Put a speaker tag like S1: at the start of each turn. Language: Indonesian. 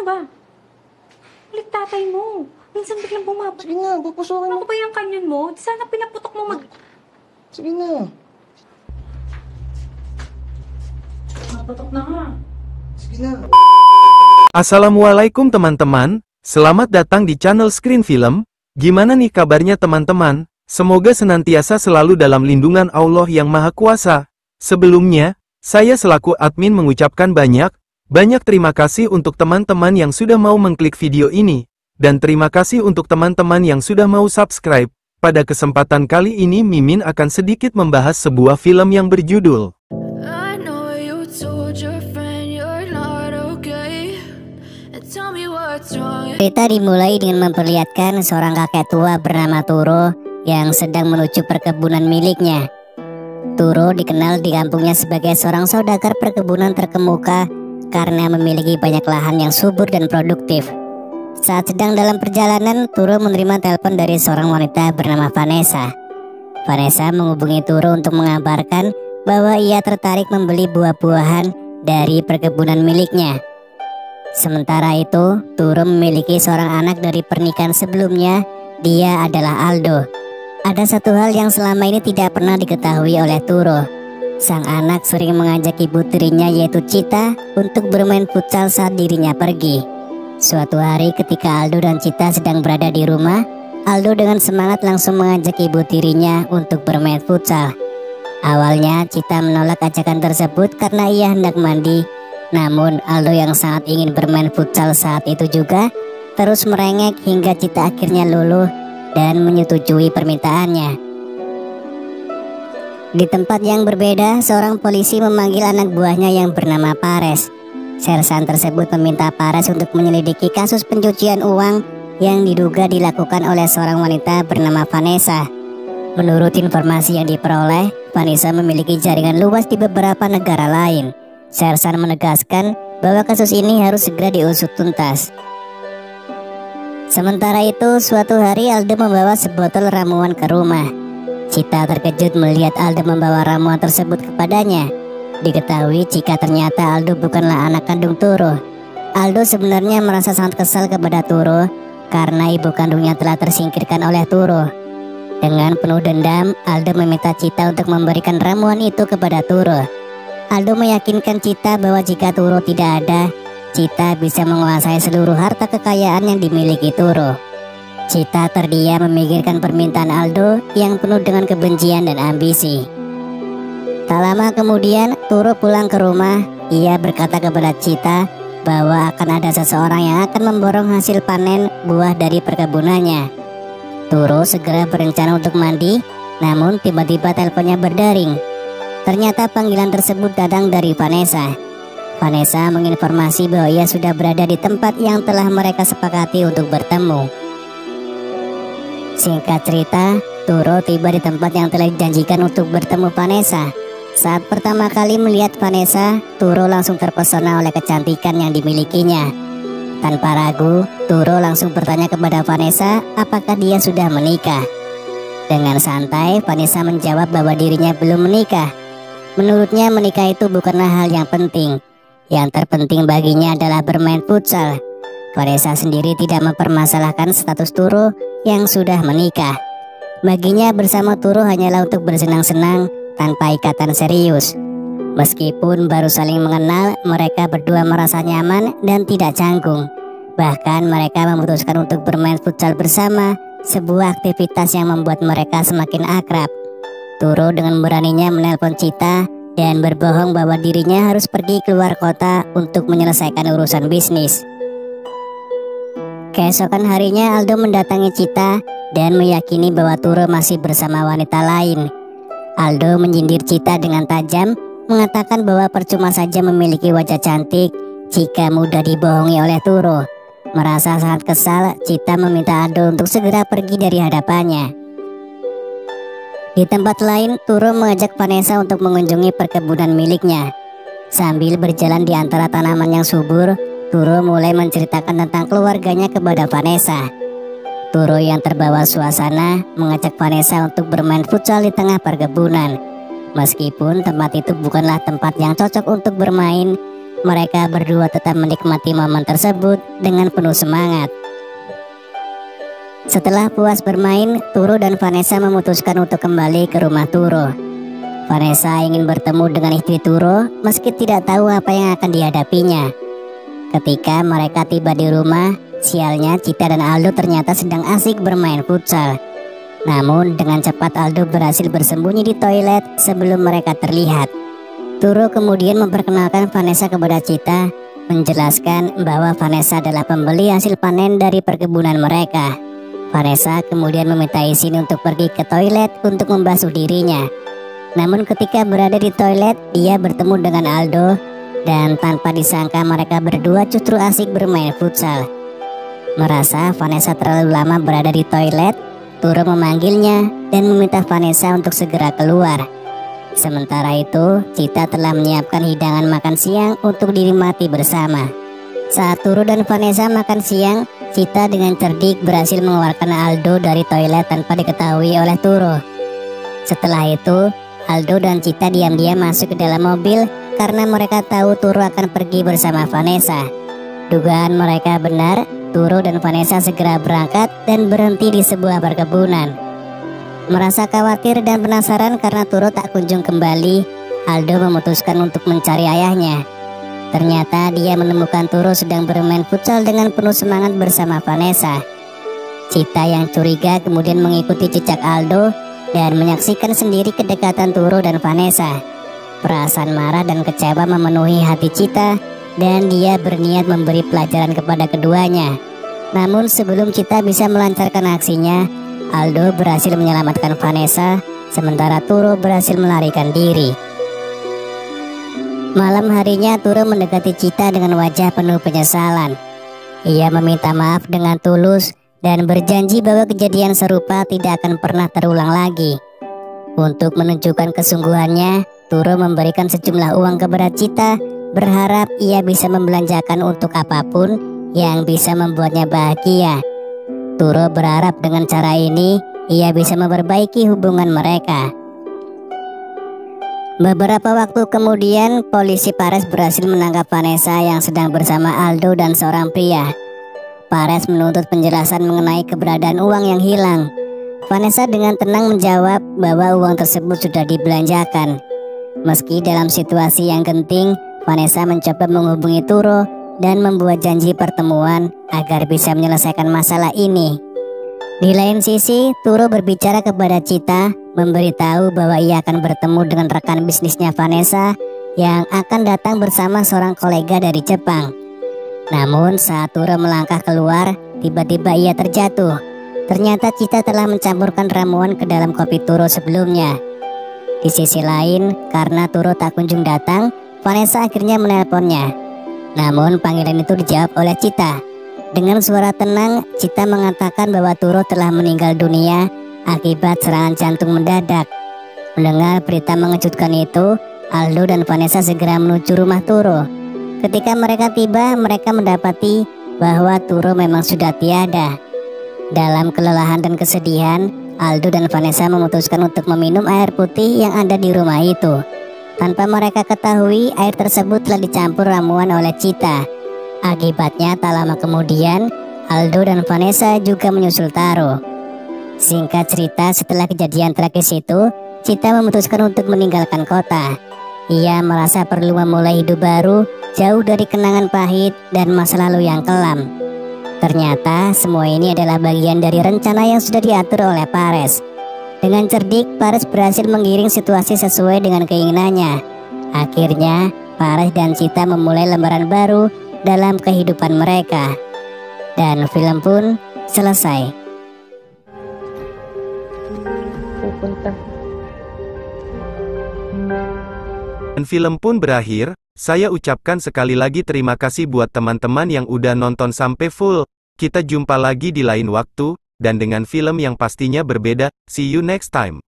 S1: Ano ba? Ulit tatay mo. Minsan biglang bumabalik.
S2: Sige na, pupusukin
S1: Ano
S2: mo.
S1: ba yung kanyon mo? Di sana pinaputok mo
S2: Sige na.
S1: Maputok na nga.
S2: Sige na.
S3: Assalamualaikum teman-teman, selamat datang di channel Screen Film. Gimana nih kabarnya teman-teman? Semoga senantiasa selalu dalam lindungan Allah yang Maha Kuasa. Sebelumnya, saya selaku admin mengucapkan banyak terima kasih untuk teman-teman yang sudah mau mengklik video ini. Dan terima kasih untuk teman-teman yang sudah mau subscribe. Pada kesempatan kali ini Mimin akan sedikit membahas sebuah film yang berjudul
S4: Cerita dimulai dengan memperlihatkan seorang kakek tua bernama Turo yang sedang menuju perkebunan miliknya. Turo dikenal di kampungnya sebagai seorang saudagar perkebunan terkemuka karena memiliki banyak lahan yang subur dan produktif. Saat sedang dalam perjalanan, Turo menerima telepon dari seorang wanita bernama Vanessa. Vanessa menghubungi Turo untuk mengabarkan bahwa ia tertarik membeli buah-buahan dari perkebunan miliknya. Sementara itu, Turo memiliki seorang anak dari pernikahan sebelumnya. Dia adalah Aldo. Ada satu hal yang selama ini tidak pernah diketahui oleh Turo. Sang anak sering mengajak ibu tirinya yaitu Cita untuk bermain futsal saat dirinya pergi. Suatu hari ketika Aldo dan Cita sedang berada di rumah, Aldo dengan semangat langsung mengajak ibu tirinya untuk bermain futsal. Awalnya Cita menolak ajakan tersebut karena ia hendak mandi. Namun Aldo yang sangat ingin bermain futsal saat itu juga terus merengek hingga Cita akhirnya luluh dan menyetujui permintaannya. Di tempat yang berbeda, seorang polisi memanggil anak buahnya yang bernama Pares. Sersan tersebut meminta Pares untuk menyelidiki kasus pencucian uang yang diduga dilakukan oleh seorang wanita bernama Vanessa. Menurut informasi yang diperoleh, Vanessa memiliki jaringan luas di beberapa negara lain. Sersan menegaskan bahwa kasus ini harus segera diusut tuntas. Sementara itu, suatu hari Aldo membawa sebotol ramuan ke rumah. Cita terkejut melihat Aldo membawa ramuan tersebut kepadanya. Diketahui jika ternyata Aldo bukanlah anak kandung Turo. Aldo sebenarnya merasa sangat kesal kepada Turo karena ibu kandungnya telah tersingkirkan oleh Turo. Dengan penuh dendam, Aldo meminta Cita untuk memberikan ramuan itu kepada Turo. Aldo meyakinkan Cita bahwa jika Turo tidak ada, Cita bisa menguasai seluruh harta kekayaan yang dimiliki Turo. Cita terdiam memikirkan permintaan Aldo yang penuh dengan kebencian dan ambisi. Tak lama kemudian, Turo pulang ke rumah. Ia berkata kepada Cita bahwa akan ada seseorang yang akan memborong hasil panen buah dari perkebunannya. Turo segera berencana untuk mandi, namun tiba-tiba teleponnya berdering. Ternyata panggilan tersebut datang dari Vanessa. Vanessa menginformasi bahwa ia sudah berada di tempat yang telah mereka sepakati untuk bertemu. Singkat cerita, Turo tiba di tempat yang telah dijanjikan untuk bertemu Vanessa. Saat pertama kali melihat Vanessa, Turo langsung terpesona oleh kecantikan yang dimilikinya. Tanpa ragu, Turo langsung bertanya kepada Vanessa apakah dia sudah menikah. Dengan santai, Vanessa menjawab bahwa dirinya belum menikah. Menurutnya menikah itu bukanlah hal yang penting. Yang terpenting baginya adalah bermain futsal. Vanessa sendiri tidak mempermasalahkan status Turo yang sudah menikah. Baginya bersama Turo hanyalah untuk bersenang-senang tanpa ikatan serius. Meskipun baru saling mengenal, mereka berdua merasa nyaman dan tidak canggung. Bahkan mereka memutuskan untuk bermain futsal bersama, sebuah aktivitas yang membuat mereka semakin akrab. Turo dengan beraninya menelpon Cita dan berbohong bahwa dirinya harus pergi keluar kota untuk menyelesaikan urusan bisnis. Keesokan harinya Aldo mendatangi Cita dan meyakini bahwa Turo masih bersama wanita lain. Aldo menyindir Cita dengan tajam, mengatakan bahwa percuma saja memiliki wajah cantik jika mudah dibohongi oleh Turo. Merasa sangat kesal, Cita meminta Aldo untuk segera pergi dari hadapannya. Di tempat lain, Turo mengajak Vanessa untuk mengunjungi perkebunan miliknya. Sambil berjalan di antara tanaman yang subur, Turo mulai menceritakan tentang keluarganya kepada Vanessa. Turo yang terbawa suasana mengajak Vanessa untuk bermain futsal di tengah perkebunan. Meskipun tempat itu bukanlah tempat yang cocok untuk bermain, mereka berdua tetap menikmati momen tersebut dengan penuh semangat. Setelah puas bermain, Turo dan Vanessa memutuskan untuk kembali ke rumah Turo. Vanessa ingin bertemu dengan istri Turo meski tidak tahu apa yang akan dihadapinya. Ketika mereka tiba di rumah, sialnya Cita dan Aldo ternyata sedang asik bermain futsal. Namun dengan cepat Aldo berhasil bersembunyi di toilet sebelum mereka terlihat. Turo kemudian memperkenalkan Vanessa kepada Cita, menjelaskan bahwa Vanessa adalah pembeli hasil panen dari perkebunan mereka. Vanessa kemudian meminta izin untuk pergi ke toilet untuk membasuh dirinya. Namun ketika berada di toilet, dia bertemu dengan Aldo dan tanpa disangka mereka berdua justru asik bermain futsal. Merasa Vanessa terlalu lama berada di toilet, Turo memanggilnya dan meminta Vanessa untuk segera keluar. Sementara itu, Cita telah menyiapkan hidangan makan siang untuk dinikmati bersama. Saat Turo dan Vanessa makan siang, Cita dengan cerdik berhasil mengeluarkan Aldo dari toilet tanpa diketahui oleh Turo. Setelah itu, Aldo dan Cita diam-diam masuk ke dalam mobil karena mereka tahu Turo akan pergi bersama Vanessa. Dugaan mereka benar, Turo dan Vanessa segera berangkat dan berhenti di sebuah perkebunan. Merasa khawatir dan penasaran karena Turo tak kunjung kembali, Aldo memutuskan untuk mencari ayahnya. Ternyata dia menemukan Turo sedang bermain futsal dengan penuh semangat bersama Vanessa. Cita yang curiga kemudian mengikuti jejak Aldo dan menyaksikan sendiri kedekatan Turo dan Vanessa. Perasaan marah dan kecewa memenuhi hati Cita dan dia berniat memberi pelajaran kepada keduanya. Namun sebelum Cita bisa melancarkan aksinya, Aldo berhasil menyelamatkan Vanessa, sementara Turo berhasil melarikan diri. Malam harinya Turo mendekati Cita dengan wajah penuh penyesalan. Ia meminta maaf dengan tulus dan berjanji bahwa kejadian serupa tidak akan pernah terulang lagi. Untuk menunjukkan kesungguhannya, Turo memberikan sejumlah uang kepada Cita, berharap ia bisa membelanjakan untuk apapun yang bisa membuatnya bahagia. Turo berharap dengan cara ini ia bisa memperbaiki hubungan mereka. Beberapa waktu kemudian, polisi Pares berhasil menangkap Vanessa yang sedang bersama Aldo dan seorang pria. Pares menuntut penjelasan mengenai keberadaan uang yang hilang. Vanessa dengan tenang menjawab bahwa uang tersebut sudah dibelanjakan. Meski dalam situasi yang genting, Vanessa mencoba menghubungi Turo dan membuat janji pertemuan agar bisa menyelesaikan masalah ini. Di lain sisi, Turo berbicara kepada Cita, memberitahu bahwa ia akan bertemu dengan rekan bisnisnya Vanessa yang akan datang bersama seorang kolega dari Jepang. Namun saat Turo melangkah keluar, tiba-tiba ia terjatuh. Ternyata Cita telah mencampurkan ramuan ke dalam kopi Turo sebelumnya. Di sisi lain, karena Turo tak kunjung datang, Vanessa akhirnya menelponnya. Namun panggilan itu dijawab oleh Cita. Dengan suara tenang, Cita mengatakan bahwa Turo telah meninggal dunia akibat serangan jantung mendadak. Mendengar berita mengejutkan itu, Aldo dan Vanessa segera menuju rumah Turo. Ketika mereka tiba, mereka mendapati bahwa Turo memang sudah tiada. Dalam kelelahan dan kesedihan, Aldo dan Vanessa memutuskan untuk meminum air putih yang ada di rumah itu. Tanpa mereka ketahui, air tersebut telah dicampur ramuan oleh Cita. Akibatnya tak lama kemudian, Aldo dan Vanessa juga menyusul Taro. Singkat cerita, setelah kejadian tragis itu, Cita memutuskan untuk meninggalkan kota. Ia merasa perlu memulai hidup baru, jauh dari kenangan pahit dan masa lalu yang kelam. Ternyata semua ini adalah bagian dari rencana yang sudah diatur oleh Pares. Dengan cerdik, Pares berhasil menggiring situasi sesuai dengan keinginannya. Akhirnya, Pares dan Cita memulai lembaran baru dalam kehidupan mereka. Dan film pun selesai.
S3: Dan film pun berakhir. Saya ucapkan sekali lagi terima kasih buat teman-teman yang udah nonton sampai full. Kita jumpa lagi di lain waktu, dan dengan film yang pastinya berbeda. See you next time.